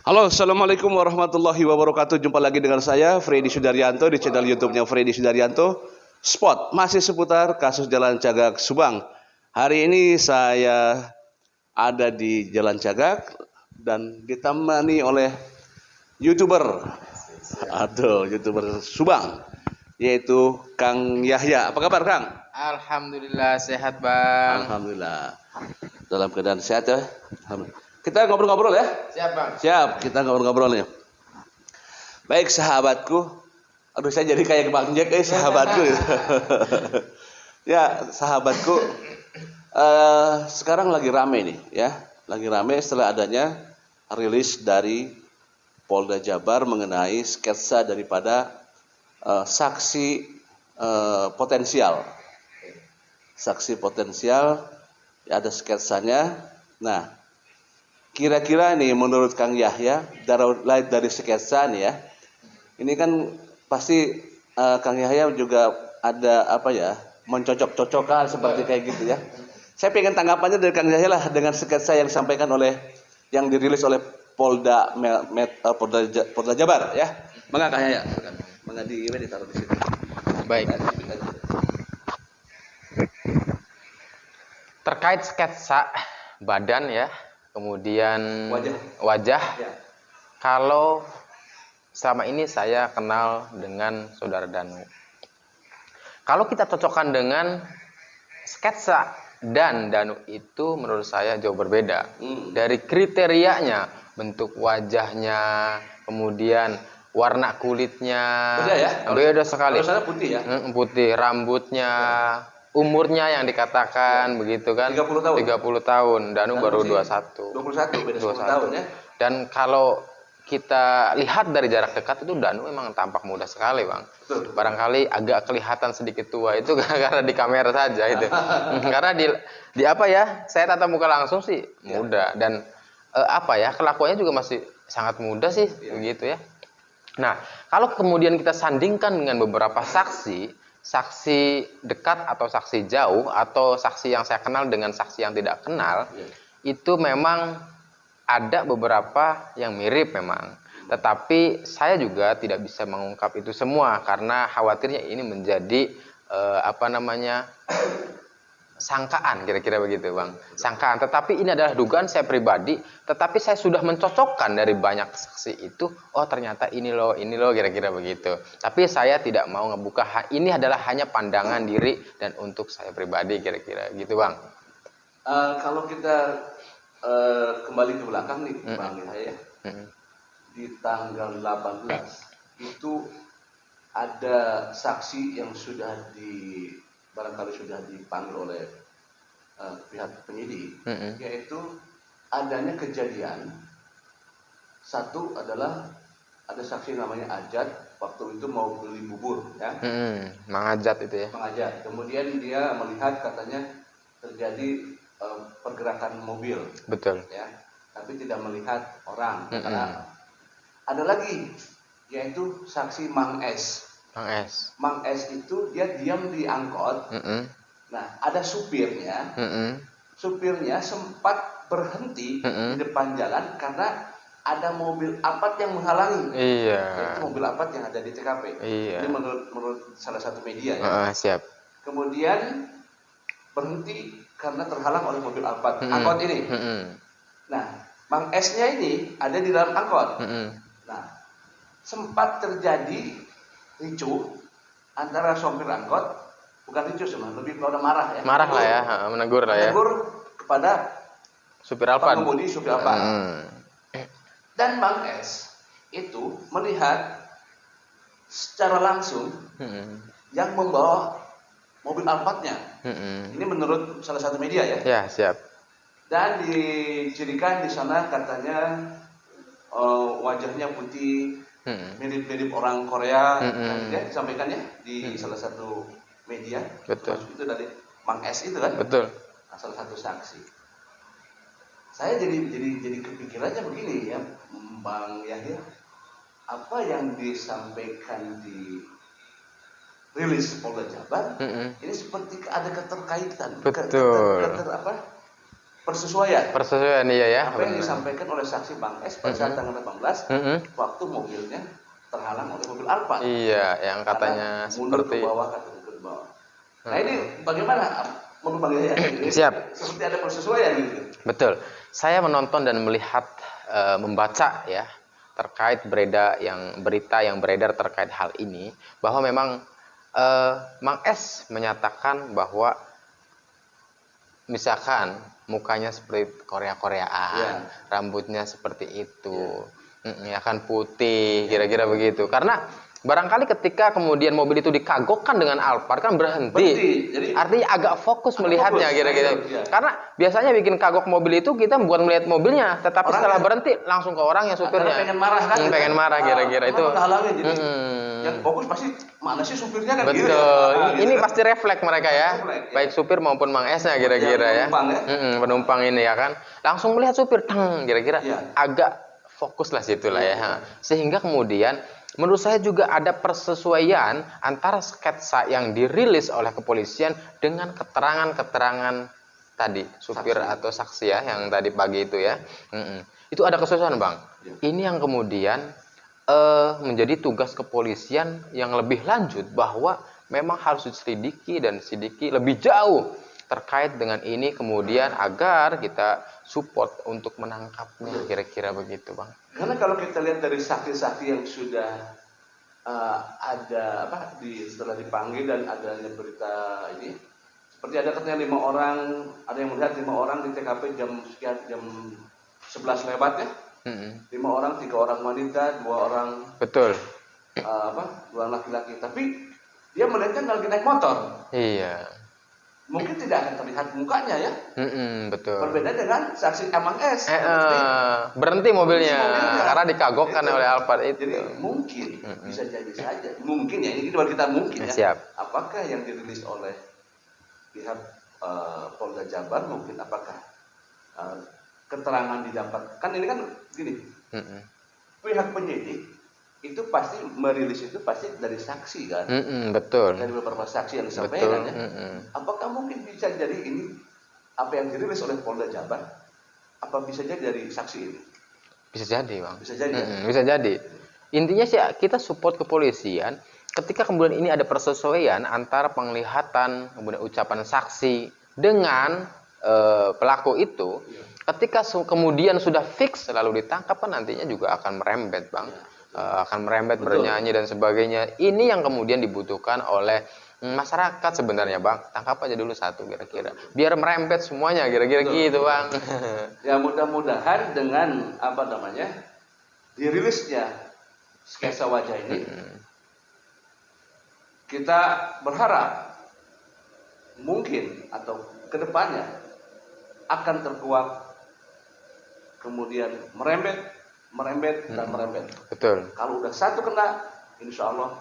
Halo, assalamualaikum warahmatullahi wabarakatuh. Jumpa lagi dengan saya, Freddy Sudaryanto, di channel YouTube-nya Freddy Sudaryanto. Spot masih seputar kasus Jalan Cagak Subang. Hari ini saya ada di Jalan Cagak dan ditemani oleh YouTuber, YouTuber Subang, yaitu Kang Yahya. Apa kabar, Kang? Alhamdulillah sehat, Bang. Alhamdulillah. Dalam keadaan sehat ya. Kita ngobrol-ngobrol ya. Siap, Bang. Siap, kita ngobrol-ngobrol nih. Baik sahabatku. Aduh, saya jadi kayak Bang Jack, sahabatku. Ya, sahabatku. Sekarang lagi rame nih ya. Lagi rame setelah adanya rilis dari Polda Jabar mengenai sketsa daripada saksi potensial. Saksi potensial, ya, ada sketsanya. Nah, kira-kira nih menurut Kang Yahya dari sketsa nih ya, ini kan pasti Kang Yahya juga ada apa ya, mencocok-cocokkan seperti kayak gitu ya. Saya pengen tanggapannya dari Kang Yahya lah dengan sketsa yang disampaikan yang dirilis oleh Polda Jabar ya. Mangga Kang Yahya, mangga ditaruh di situ. Baik. Terkait sketsa badan ya, kemudian wajah. Ya. Kalau selama ini saya kenal dengan Saudara Danu. Kalau kita cocokkan dengan sketsa dan Danu itu menurut saya jauh berbeda. Dari kriterianya, bentuk wajahnya, kemudian warna kulitnya, Beda ya? Beda sekali. Kalau saya putih ya. Putih, rambutnya, umurnya yang dikatakan begitu kan, 30 tahun. 30 tahun. Danu baru 21. 21, beda 10 tahun ya. Dan kalau kita lihat dari jarak dekat itu Danu memang tampak muda sekali, Bang. Betul. Barangkali agak kelihatan sedikit tua itu karena di kamera saja itu. Karena di apa ya? Saya tatap muka langsung sih muda dan apa ya? Kelakuannya juga masih sangat muda sih begitu ya. Nah, kalau kemudian kita sandingkan dengan beberapa saksi dekat atau saksi jauh atau saksi yang saya kenal dengan saksi yang tidak kenal, itu memang ada beberapa yang mirip memang. Tetapi saya juga tidak bisa mengungkap itu semua karena khawatirnya ini menjadi sangkaan, kira-kira begitu, Bang. Sangkaan, tetapi ini adalah dugaan saya pribadi, tetapi saya sudah mencocokkan dari banyak saksi itu, oh ternyata ini loh, kira-kira begitu. Tapi saya tidak mau ngebuka, ini adalah hanya pandangan diri dan untuk saya pribadi, kira-kira gitu, Bang. Kalau kita kembali ke belakang nih, Bang Yahya, di tanggal 18 itu ada saksi yang barangkali sudah dipanggil oleh pihak penyidik, yaitu adanya kejadian. Satu adalah ada saksi namanya Ajat, waktu itu mau beli bubur ya. Mang Ajat itu ya. Mang Ajat. Kemudian dia melihat katanya terjadi pergerakan mobil. Betul. Ya, tapi tidak melihat orang. Karena ada lagi yaitu saksi Mang S. Mang S itu dia diam di angkot. Nah, ada supirnya. Supirnya sempat berhenti di depan jalan karena ada mobil Alphard yang menghalangi. Iya. Itu mobil Alphard yang ada di TKP. Iya. Ini menurut salah satu media ya. Siap. Kemudian berhenti karena terhalang oleh mobil Alphard angkot ini. Nah, Mang S-nya ini ada di dalam angkot. Nah, sempat terjadi ricu antara sopir angkot, bukan ricu sebenarnya, lebih pada marah ya. Marah lah ya, menegur lah ya. Menegur kepada supir Alphard. Pengemudi supir Alphard. Dan Mang S itu melihat secara langsung yang membawa mobil Alphardnya. Ini menurut salah satu media ya. Ya, siap. Dan dicirikan di sana katanya wajahnya putih, mirip-mirip orang Korea, ya disampaikan ya di salah satu media. Betul. Itu dari Mang S itu kan. Betul. Nah, salah satu saksi. Saya jadi kepikirannya begini ya, Bang Yahya, apa yang disampaikan di rilis Polda Jabar ini seperti ada keterkaitan. Betul. Persesuaian iya ya. Apa yang disampaikan oleh saksi Bang S pada saat tanggal 18 waktu mobilnya terhalang oleh mobil Alphard. Iya, yang katanya mundur seperti ke bawah, ke bawah. Nah ini bagaimana menurut Bang Yahya? Siap. Seperti ada persesuaian gitu. Betul. Saya menonton dan melihat, membaca ya terkait berita yang beredar terkait hal ini, bahwa memang Mang S menyatakan bahwa misalkan mukanya seperti Korea-Koreaan, rambutnya seperti itu, ya kan putih, kira-kira begitu. Karena barangkali ketika kemudian mobil itu dikagokkan dengan Alphard kan berhenti. Jadi, artinya agak fokus melihatnya kira-kira. Karena biasanya bikin kagok mobil itu kita bukan melihat mobilnya, tetapi setelah berhenti langsung ke orangnya, supirnya. Pengen marah kan? Pengen marah kira-kira itu. Yang fokus pasti mana sih supirnya kan? Betul. Gitu. Ini pasti refleks mereka ya. Baik supir maupun Mang S-nya kira-kira ya. Penumpang ini ya kan. Langsung melihat supir, kira-kira agak fokus lah situlah ya. Sehingga kemudian menurut saya juga ada persesuaian antara sketsa yang dirilis oleh kepolisian dengan keterangan-keterangan tadi supir atau saksi ya yang tadi pagi itu ya. Itu ada kesesuaian Bang. Ini yang kemudian menjadi tugas kepolisian yang lebih lanjut, bahwa memang harus diselidiki dan diselidiki lebih jauh terkait dengan ini kemudian agar kita support untuk menangkapnya, kira-kira begitu Bang. Karena kalau kita lihat dari saksi-saksi yang sudah ada setelah dipanggil dan adanya berita ini, seperti ada katanya 5 orang, ada yang melihat 5 orang di TKP jam 11 lewat ya. 5 orang, 3 orang wanita, 2 orang betul 2 orang laki-laki, tapi dia melihatkan lagi naik motor. Iya. Mungkin tidak akan terlihat mukanya ya. Betul. Berbeda dengan saksi Mang S. Berhenti mobilnya karena dikagokkan oleh Alphard itu. Jadi mungkin bisa jadi saja. Mungkin ya, ini buat kita mungkin ya. Siap. Apakah yang dirilis oleh pihak Polda Jabar, mungkin apakah keterangan didapat, kan ini kan gini, pihak penyidik itu pasti merilis itu pasti dari saksi kan, betul, dari beberapa saksi yang disampaikan ya. Apakah mungkin bisa jadi ini apa yang dirilis oleh Polda Jabar, apa bisa jadi dari saksi ini? Bisa jadi Bang. Bisa jadi. Bisa jadi. Intinya sih kita support kepolisian ketika kemudian ini ada persesuaian antara penglihatan kemudian ucapan saksi dengan pelaku itu. Ketika kemudian sudah fix lalu ditangkap kan nantinya juga akan merembet Bang. Akan merembet, bernyanyi dan sebagainya. Ini yang kemudian dibutuhkan oleh masyarakat sebenarnya Bang. Tangkap aja dulu satu kira-kira. Biar merembet semuanya kira-kira gitu Bang. Ya mudah-mudahan dengan dirilisnya sketsa wajah ini, kita berharap mungkin atau kedepannya akan terkuak, kemudian merembet dan merembet. Betul. Kalau udah satu kena, insya Allah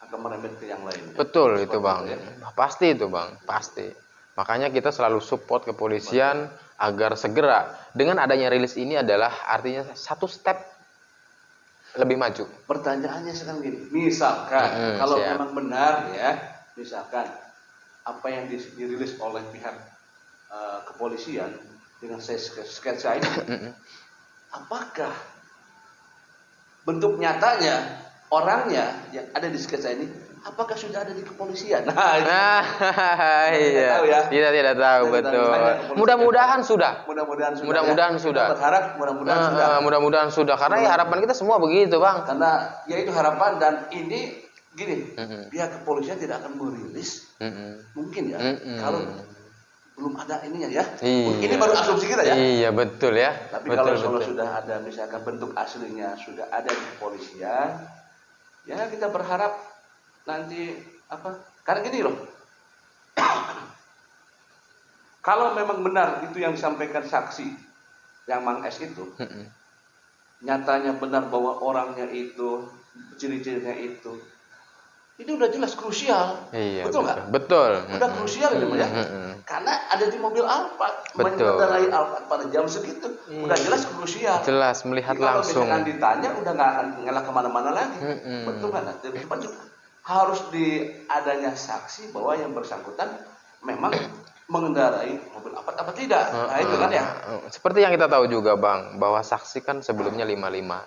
akan merembet ke yang lain. Betul itu Bang. Ya. Pasti itu Bang, pasti. Makanya kita selalu support kepolisian agar segera dengan adanya rilis ini adalah artinya satu step lebih maju. Pertanyaannya sekarang gini, misalkan kalau memang benar ya, misalkan apa yang dirilis oleh pihak kepolisian dengan sketsa ini, apakah bentuk nyatanya orangnya yang ada di sketsa ini, apakah sudah ada di kepolisian? Iya. Tahu ya? Kita tidak tahu betul. Mudah-mudahan sudah. Mudah-mudahan sudah. Berharap mudah-mudahan sudah. Karena ya harapan kita semua begitu Bang. Karena ya itu harapan, dan ini gini, pihak kepolisian tidak akan merilis, mungkin ya, kalau belum ada ininya ya. Ini baru asumsi kita ya. Iya betul ya. Tapi kalau sudah ada misalkan bentuk aslinya sudah ada di kepolisian, ya kita berharap nanti karena gini loh. Kalau memang benar itu yang disampaikan saksi yang Mang S itu, nyatanya benar bahwa orangnya itu, ciri-cirinya itu udah jelas krusial. Iya, betul nggak? Betul. Udah krusial itu ya. Karena ada di mobil Alphard, mengendarai Alphard pada jam segitu, udah jelas krusial. Jelas melihat langsung. Kalau misalkan ditanya udah nggak akan ngelak kemana-mana lagi. Betul kan? Harus adanya saksi bahwa yang bersangkutan memang mengendarai mobil apa tidak. Nah, itu kan ya. Seperti yang kita tahu juga Bang, bahwa saksi kan sebelumnya 55.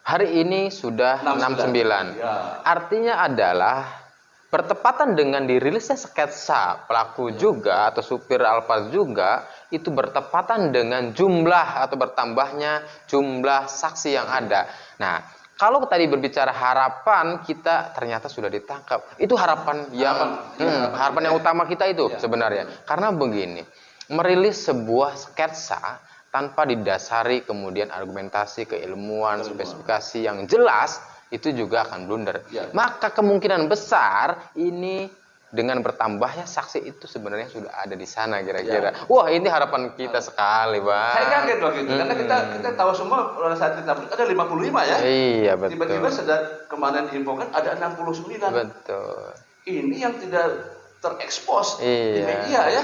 Hari ini sudah 69. Ya. Artinya adalah bertepatan dengan dirilisnya sketsa pelaku juga atau supir Alphard juga, itu bertepatan dengan jumlah atau bertambahnya jumlah saksi yang ada. Nah, kalau tadi berbicara harapan kita ternyata sudah ditangkap. Itu harapan yang utama kita itu sebenarnya. Karena begini, merilis sebuah sketsa tanpa didasari kemudian argumentasi, keilmuan, spesifikasi yang jelas, itu juga akan blunder. Maka kemungkinan besar ini dengan bertambahnya saksi itu sebenarnya sudah ada di sana kira-kira. Wah, ini harapan kita sekali, Bang. Saya kaget waktu itu karena kita tahu semua pada saat kita ada 55 ya. Iya, betul. Tiba-tiba sedang kemarin infokan ada 69. Betul. Ini yang tidak terekspos di media ya.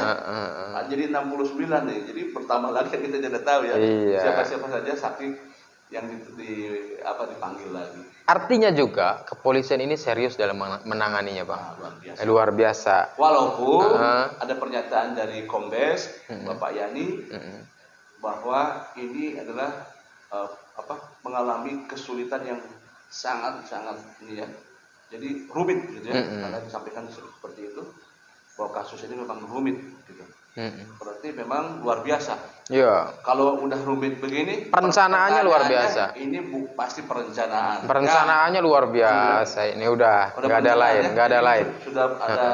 Jadi 69 nih. Jadi pertama lagi kita tidak tahu ya. Siapa-siapa saja saksi yang dipanggil lagi. Artinya juga kepolisian ini serius dalam menanganinya, Bang. Luar biasa. Walaupun ada pernyataan dari Kombes Bapak Yani bahwa ini adalah mengalami kesulitan yang sangat ini ya. Jadi rumit gitu ya. Karena disampaikan seperti itu bahwa kasus ini memang rumit gitu. Berarti memang luar biasa. Iya. Kalau udah rumit begini, perencanaannya luar biasa. Ini pasti perencanaan. Perencanaannya luar biasa. Ini udah nggak ada lain, nggak ada lain. Sudah ada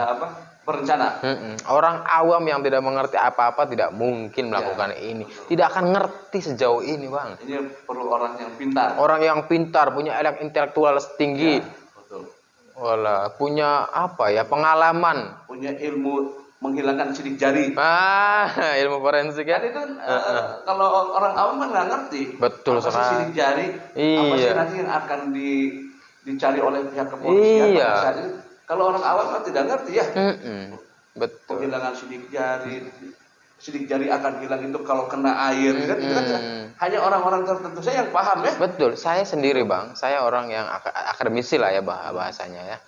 perencana. Orang awam yang tidak mengerti apa-apa tidak mungkin melakukan ini. Tidak akan ngerti sejauh ini, Bang. Ini perlu orang yang pintar. Orang yang pintar, punya intelektual tinggi. Betul. Wala, punya pengalaman, punya ilmu menghilangkan sidik jari. Ilmu forensik kan itu kalau orang awam kan nggak ngerti. Betul sekali. Sidik jari, apa sih nanti yang akan dicari oleh pihak kepolisian pada saat itu. Kalau orang awam kan tidak ngerti ya. Betul. Penghilangan sidik jari akan hilang itu kalau kena air, kan? Itu kan hanya orang-orang tertentu saja yang paham ya. Betul. Saya sendiri, Bang, saya orang yang akademisi lah ya bahasanya ya.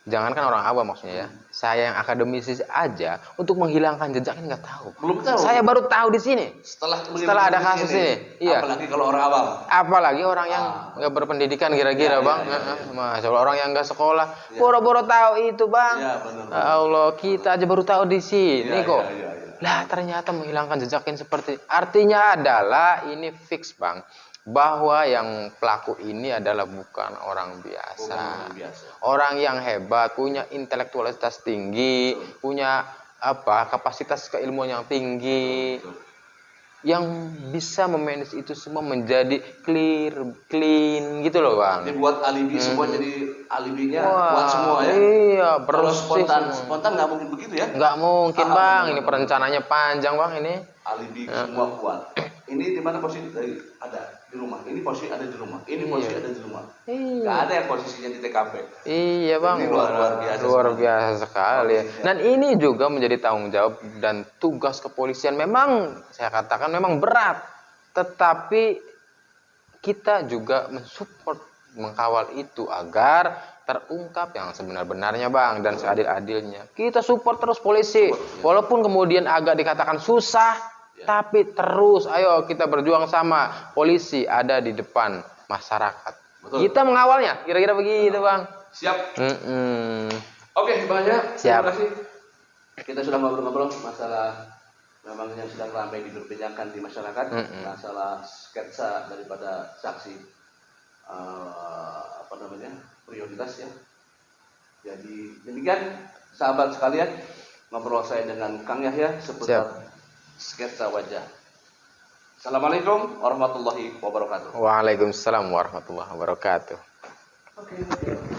Jangankan orang awam maksudnya ya. Saya yang akademisi aja untuk menghilangkan jejak ini nggak tahu. Belum tahu. Saya baru tahu di sini. Setelah ada kasus ini. Iya. Apalagi kalau orang awam. Apalagi orang yang nggak berpendidikan kira-kira, Bang. Masya Allah, orang yang nggak sekolah, boro-boro tahu itu, Bang. Ya, benar. Allah, kita aja baru tahu di sini kok. Lah ternyata menghilangkan jejak ini seperti. Artinya adalah ini fix, Bang, bahwa yang pelaku ini adalah bukan orang biasa. Orang yang hebat, punya intelektualitas tinggi, punya kapasitas keilmuan yang tinggi, yang bisa memanage itu semua menjadi clean gitu loh, Bang. Dibuat alibi semua, jadi alibinya buat semua ya. Iya, kalau spontan nggak mungkin begitu ya. Nggak mungkin, Bang. Ini perencanaannya panjang, Bang, ini. Alibi semua kuat. Ini di mana posisi ada di rumah. Ini posisi ada di rumah. Ini posisi ada di rumah. Nggak ada yang posisinya di TKP. Iya, Bang. Ini luar biasa sekali. Dan ini juga menjadi tanggung jawab dan tugas kepolisian. Memang saya katakan memang berat, tetapi kita juga mensupport, mengkawal itu agar terungkap yang sebenar-benarnya, Bang, dan seadil-adilnya. Kita support terus polisi, walaupun kemudian agak dikatakan susah. Tapi terus, ayo kita berjuang sama. Polisi ada di depan masyarakat. Betul. Kita mengawalnya, kira-kira begitu, Bang. Siap. Oke, banyak. Siap. Terima kasih. Kita sudah ngobrol-ngobrol masalah memang yang sedang ramai diperbincangkan di masyarakat, masalah sketsa daripada saksi prioritas ya. Jadi demikian sahabat sekalian, ngobrol saya dengan Kang Yahya seputar sketsa wajah. Assalamualaikum warahmatullahi wabarakatuh. Waalaikumsalam warahmatullahi wabarakatuh. Oke.